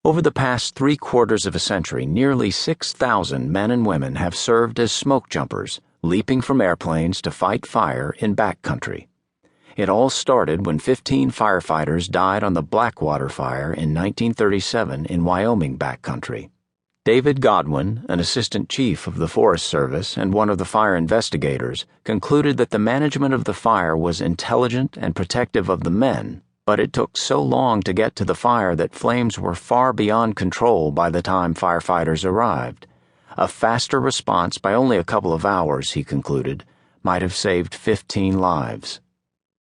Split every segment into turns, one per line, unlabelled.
Over the past 3/4 of a century, nearly 6,000 men and women have served as smokejumpers, leaping from airplanes to fight fire in backcountry. It all started when 15 firefighters died on the Blackwater Fire in 1937 in Wyoming backcountry. David Godwin, an assistant chief of the Forest Service and one of the fire investigators, concluded that the management of the fire was intelligent and protective of the men, but it took so long to get to the fire that flames were far beyond control by the time firefighters arrived. A faster response by only a couple of hours, he concluded, might have saved 15 lives.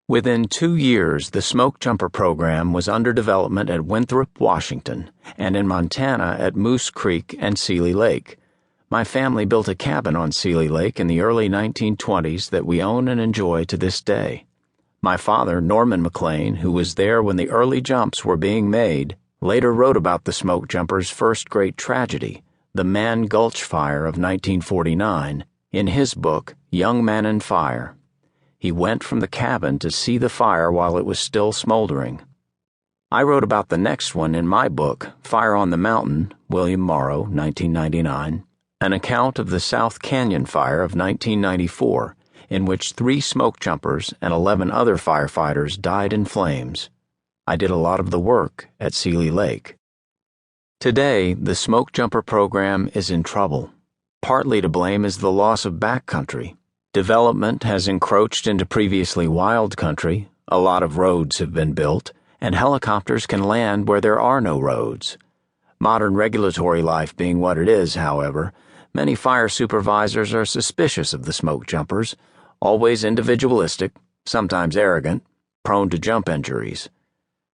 Within 2 years, the Smokejumper program was under development at Winthrop, Washington, and in Montana at Moose Creek and Seeley Lake. My family built a cabin on Seeley Lake in the early 1920s that we own and enjoy to this day. My father, Norman McLean, who was there when the early jumps were being made, later wrote about the Smokejumpers' first great tragedy, the Man Gulch Fire of 1949, in his book, Young Men and Fire. He went from the cabin to see the fire while it was still smoldering. I wrote about the next one in my book, Fire on the Mountain, William Morrow, 1999, an account of the South Canyon Fire of 1994, in which 3 smokejumpers and 11 other firefighters died in flames. I did a lot of the work at Seeley Lake. Today, the Smokejumper program is in trouble. Partly to blame is the loss of backcountry. Development has encroached into previously wild country, a lot of roads have been built, and helicopters can land where there are no roads. Modern regulatory life being what it is, however, many fire supervisors are suspicious of the smokejumpers, always individualistic, sometimes arrogant, prone to jump injuries.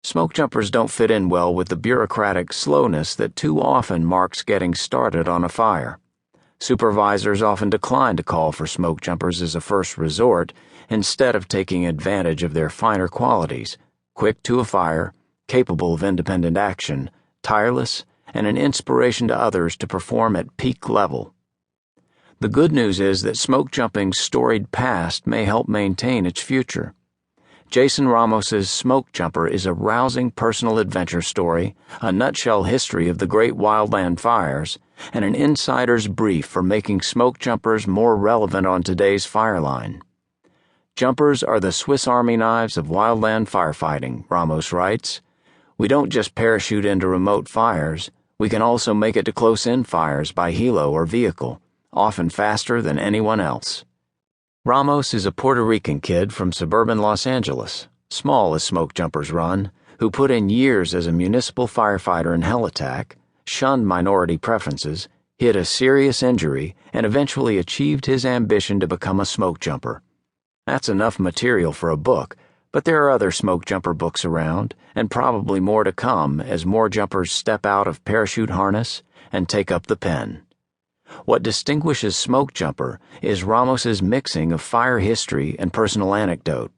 Smokejumpers don't fit in well with the bureaucratic slowness that too often marks getting started on a fire. Supervisors often decline to call for smokejumpers as a first resort instead of taking advantage of their finer qualities: quick to a fire, capable of independent action, tireless, and an inspiration to others to perform at peak level. The good news is that smokejumping's storied past may help maintain its future. Jason Ramos's Smokejumper is a rousing personal adventure story, a nutshell history of the great wildland fires, and an insider's brief for making smokejumpers more relevant on today's fireline. Jumpers are the Swiss Army knives of wildland firefighting, Ramos writes. We don't just parachute into remote fires, we can also make it to close-in fires by helo or vehicle, often faster than anyone else. Ramos is a Puerto Rican kid from suburban Los Angeles, small as smokejumpers run, who put in years as a municipal firefighter in hell attack, shunned minority preferences, hid a serious injury, and eventually achieved his ambition to become a smokejumper. That's enough material for a book, but there are other smokejumper books around, and probably more to come as more jumpers step out of parachute harness and take up the pen. What distinguishes Smokejumper is Ramos's mixing of fire history and personal anecdote.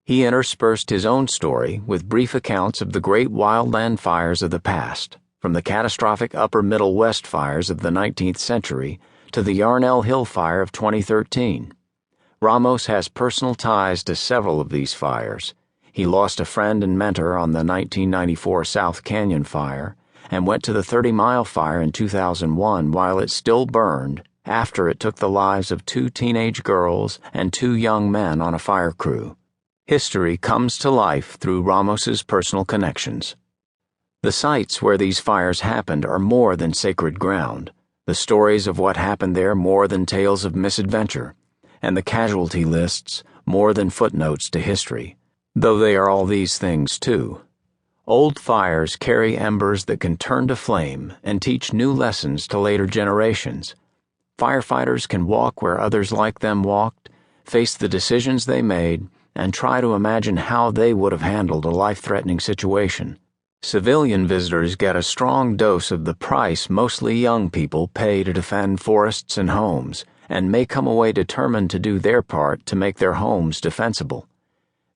He interspersed his own story with brief accounts of the great wildland fires of the past, from the catastrophic Upper Middle West fires of the 19th century to the Yarnell Hill Fire of 2013. Ramos has personal ties to several of these fires. He lost a friend and mentor on the 1994 South Canyon Fire, and went to the 30 Mile Fire in 2001 while it still burned after it took the lives of 2 teenage girls and 2 young men on a fire crew. History comes to life through Ramos's personal connections. The sites where these fires happened are more than sacred ground, the stories of what happened there more than tales of misadventure, and the casualty lists more than footnotes to history, though they are all these things too. Old fires carry embers that can turn to flame and teach new lessons to later generations. Firefighters can walk where others like them walked, face the decisions they made, and try to imagine how they would have handled a life-threatening situation. Civilian visitors get a strong dose of the price mostly young people pay to defend forests and homes, and may come away determined to do their part to make their homes defensible.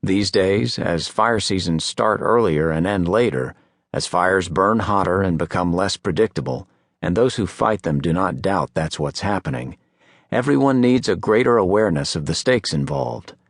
These days, as fire seasons start earlier and end later, as fires burn hotter and become less predictable, and those who fight them do not doubt that's what's happening, everyone needs a greater awareness of the stakes involved,